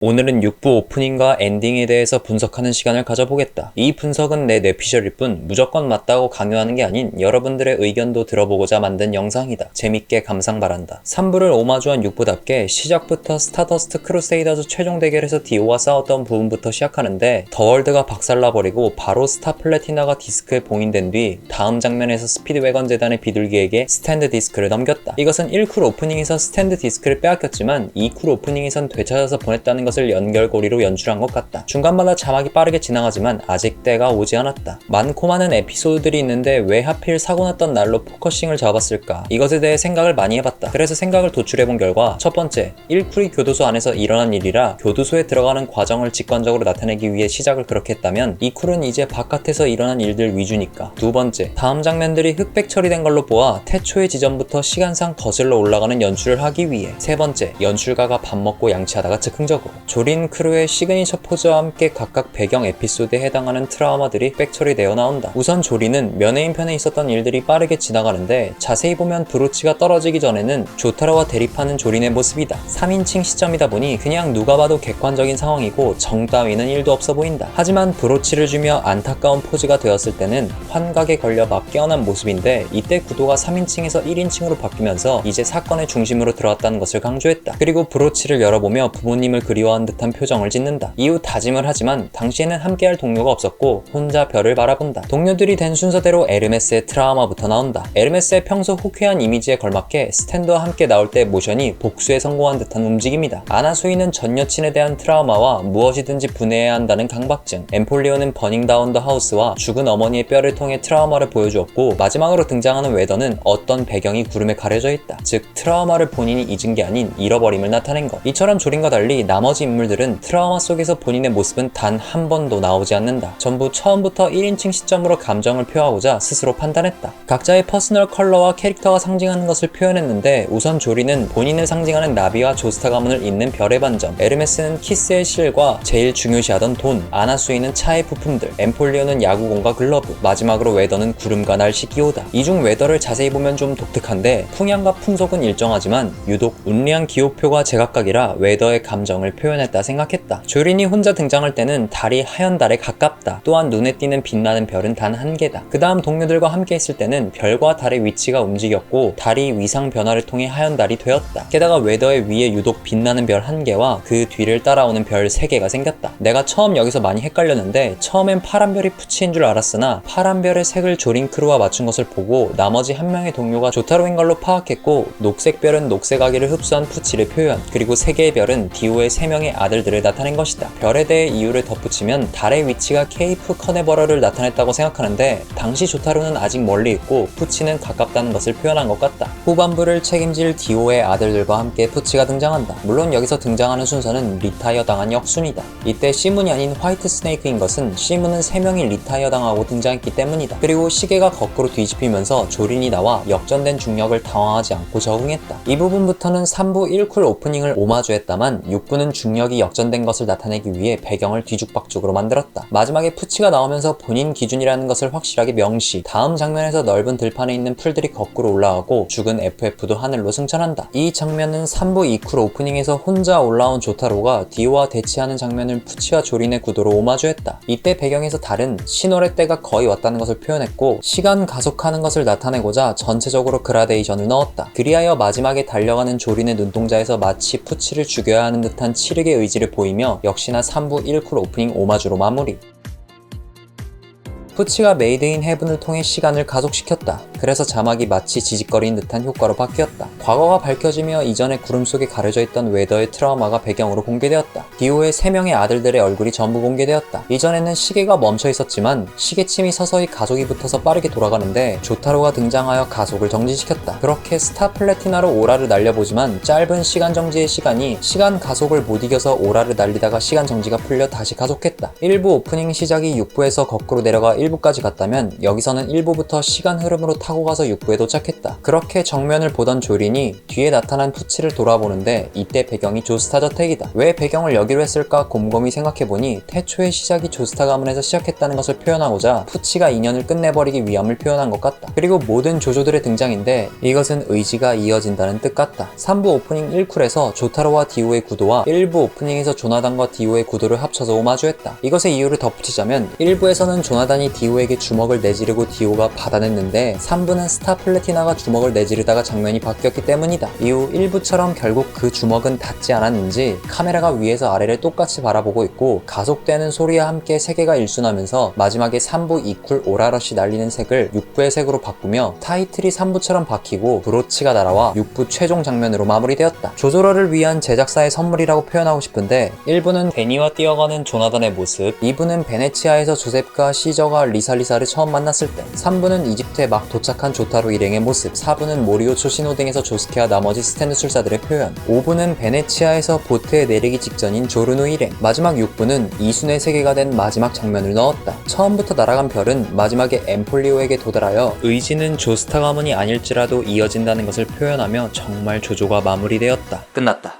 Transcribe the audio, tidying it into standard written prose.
오늘은 6부 오프닝과 엔딩에 대해서 분석하는 시간을 가져보겠다. 이 분석은 내 뇌피셜일 뿐 무조건 맞다고 강요하는 게 아닌 여러분들의 의견도 들어보고자 만든 영상이다. 재밌게 감상 바란다. 3부를 오마주한 6부답게 시작부터 스타더스트 크루세이더즈 최종 대결에서 디오와 싸웠던 부분부터 시작하는데 더월드가 박살나버리고 바로 스타 플래티나가 디스크에 봉인된 뒤 다음 장면에서 스피드웨건 재단의 비둘기에게 스탠드 디스크를 넘겼다. 이것은 1쿨 오프닝에서 스탠드 디스크를 빼앗겼지만 2쿨 오프닝에선 되찾아서 보냈다는 것을 연결고리로 연출한 것 같다. 중간마다 자막이 빠르게 지나가지만 아직 때가 오지 않았다. 많고 많은 에피소드들이 있는데 왜 하필 사고났던 날로 포커싱을 잡았을까? 이것에 대해 생각을 많이 해봤다. 그래서 생각을 도출해본 결과 첫 번째, 1쿨이 교도소 안에서 일어난 일이라 교도소에 들어가는 과정을 직관적으로 나타내기 위해 시작을 그렇게 했다면 2쿨은 이제 바깥에서 일어난 일들 위주니까. 두 번째, 다음 장면들이 흑백 처리된 걸로 보아 태초의 지점부터 시간상 거슬러 올라가는 연출을 하기 위해. 세 번째, 연출가가 밥 먹고 양치하다가 즉흥적으로. 조린 크루의 시그니처 포즈와 함께 각각 배경 에피소드에 해당하는 트라우마들이 백처리되어 나온다. 우선 조린은 면회인 편에 있었던 일들이 빠르게 지나가는데 자세히 보면 브로치가 떨어지기 전에는 조타로와 대립하는 조린의 모습이다. 3인칭 시점이다 보니 그냥 누가 봐도 객관적인 상황이고 정 따위는 1도 없어 보인다. 하지만 브로치를 주며 안타까운 포즈가 되었을 때는 환각에 걸려 막 깨어난 모습인데 이때 구도가 3인칭에서 1인칭으로 바뀌면서 이제 사건의 중심으로 들어왔다는 것을 강조했다. 그리고 브로치를 열어보며 부모님을 그리워한 듯한 표정을 짓는다. 이후 다짐을 하지만 당시에는 함께할 동료가 없었고 혼자 별을 바라본다. 동료들이 된 순서대로 에르메스의 트라우마부터 나온다. 에르메스의 평소 호쾌한 이미지에 걸맞게 스탠드와 함께 나올 때 모션이 복수에 성공한 듯한 움직임이다. 아나수이는 전 여친에 대한 트라우마와 무엇이든지 분해해야 한다는 강박증, 엠폴리오는 버닝 다운 더 하우스와 죽은 어머니의 뼈를 통해 트라우마를 보여주었고 마지막으로 등장하는 웨더는 어떤 배경이 구름에 가려져 있다. 즉 트라우마를 본인이 잊은 게 아닌 잃어버림을 나타낸 것. 이처럼 조린과 달리 나머지 인물들은 트라우마 속에서 본인의 모습은 단 한 번도 나오지 않는다. 전부 처음부터 1인칭 시점으로 감정을 표하고자 스스로 판단했다. 각자의 퍼스널 컬러와 캐릭터가 상징하는 것을 표현했는데 우선 조리는 본인을 상징하는 나비와 조스타 가문을 잇는 별의 반점, 에르메스는 키스의 실과 제일 중요시하던 돈, 아나수이는 차의 부품들, 엠폴리오는 야구공과 글러브, 마지막으로 웨더는 구름과 날씨 기호다. 이 중 웨더를 자세히 보면 좀 독특한데 풍향과 풍속은 일정하지만 유독 운리한 기호표가 제각각이라 웨더의 감정을 표현했다 생각했다. 조린이 혼자 등장할 때는 달이 하얀 달에 가깝다. 또한 눈에 띄는 빛나는 별은 단 한 개다. 그 다음 동료들과 함께 있을 때는 별과 달의 위치가 움직였고 달이 위상 변화를 통해 하얀 달이 되었다. 게다가 웨더의 위에 유독 빛나는 별 한 개와 그 뒤를 따라오는 별 3개가 생겼다. 내가 처음 여기서 많이 헷갈렸는데 처음엔 파란 별이 푸치인 줄 알았으나 파란 별의 색을 조린 크루와 맞춘 것을 보고 나머지 한 명의 동료가 조타로인 걸로 파악했고 녹색 별은 녹색 아기를 흡수한 푸치를 표현, 그리고 3개의 별은 디오의 3명의 아들들을 나타낸 것이다. 별에 대해 이유를 덧붙이면 달의 위치가 케이프 커네버러를 나타냈다고 생각하는데 당시 조타로는 아직 멀리 있고 푸치는 가깝다는 것을 표현한 것 같다. 후반부를 책임질 디오의 아들들과 함께 푸치가 등장한다. 물론 여기서 등장하는 순서는 리타이어 당한 역순이다. 이때 시문이 아닌 화이트 스네이크인 것은 시문은 3명이 리타이어 당하고 등장했기 때문이다. 그리고 시계가 거꾸로 뒤집히면서 조린이 나와 역전된 중력을 당황하지 않고 적응했다. 이 부분부터는 3부 1쿨 오프닝을 오마주했다만 6부는 중력이 역전된 것을 나타내기 위해 배경을 뒤죽박죽으로 만들었다. 마지막에 푸치가 나오면서 본인 기준이라는 것을 확실하게 명시, 다음 장면에서 넓은 들판에 있는 풀들이 거꾸로 올라가고 죽은 FF도 하늘로 승천한다. 이 장면은 3부 2쿨 오프닝에서 혼자 올라온 조타로가 디오와 대치하는 장면을 푸치와 조린의 구도로 오마주했다. 이때 배경에서 달은 신월의 때가 거의 왔다는 것을 표현했고 시간 가속하는 것을 나타내고자 전체적으로 그라데이션을 넣었다. 그리하여 마지막에 달려가는 조린의 눈동자에서 마치 푸치를 죽여야 하는 듯한 치르게 의지를 보이며 역시나 3부 1쿨 오프닝 오마주로 마무리. 푸치가 메이드 인 헤븐을 통해 시간을 가속시켰다. 그래서 자막이 마치 지직거리는 듯한 효과로 바뀌었다. 과거가 밝혀지며 이전에 구름 속에 가려져 있던 웨더의 트라우마가 배경으로 공개되었다. 디오의 3명의 아들들의 얼굴이 전부 공개되었다. 이전에는 시계가 멈춰 있었지만 시계침이 서서히 가속이 붙어서 빠르게 돌아가는데 조타로가 등장하여 가속을 정지시켰다. 그렇게 스타 플래티나로 오라를 날려보지만 짧은 시간 정지의 시간이 시간 가속을 못 이겨서 오라를 날리다가 시간 정지가 풀려 다시 가속했다. 1부 오프닝 시작이 6부에서 거꾸로 내려가 1부까지 갔다면 여기서는 1부부터 시간 흐름으로 타고 가서 육부에 도착했다. 그렇게 정면을 보던 조린이 뒤에 나타난 푸치를 돌아보는데 이때 배경이 조스타 저택이다. 왜 배경을 여기로 했을까 곰곰이 생각해보니 태초의 시작이 조스타 가문에서 시작했다는 것을 표현하고자 푸치가 인연을 끝내버리기 위함을 표현한 것 같다. 그리고 모든 조조들의 등장인데 이것은 의지가 이어진다는 뜻 같다. 3부 오프닝 1쿨에서 조타로와 디오의 구도와 1부 오프닝에서 조나단과 디오의 구도를 합쳐서 오마주했다. 이것의 이유를 덧붙이자면 1부에서는 조나단이 디오에게 주먹을 내지르고 디오가 받아냈는데 3부는 스타 플래티나가 주먹을 내지르다가 장면이 바뀌었기 때문이다. 이후 1부처럼 결국 그 주먹은 닿지 않았는지 카메라가 위에서 아래를 똑같이 바라보고 있고 가속되는 소리와 함께 세계가 일순하면서 마지막에 3부 이쿨 오라러시 날리는 색을 6부의 색으로 바꾸며 타이틀이 3부처럼 바뀌고 브로치가 날아와 6부 최종 장면으로 마무리되었다. 조조러를 위한 제작사의 선물이라고 표현하고 싶은데 1부는 데니와 뛰어가는 조나단의 모습, 2부는 베네치아에서 조셉과 시저가 리사리사를 처음 만났을 때, 3부는 이집트에 막 도착한 조타로 일행의 모습, 4부는 모리오 초시노 등에서 조스케와 나머지 스탠드술사들의 표현, 5부는 베네치아에서 보트에 내리기 직전인 조르노 일행, 마지막 6부는 이순의 세계가 된 마지막 장면을 넣었다. 처음부터 날아간 별은 마지막에 엠폴리오에게 도달하여 의지는 조스타 가문이 아닐지라도 이어진다는 것을 표현하며 정말 조조가 마무리되었다. 끝났다.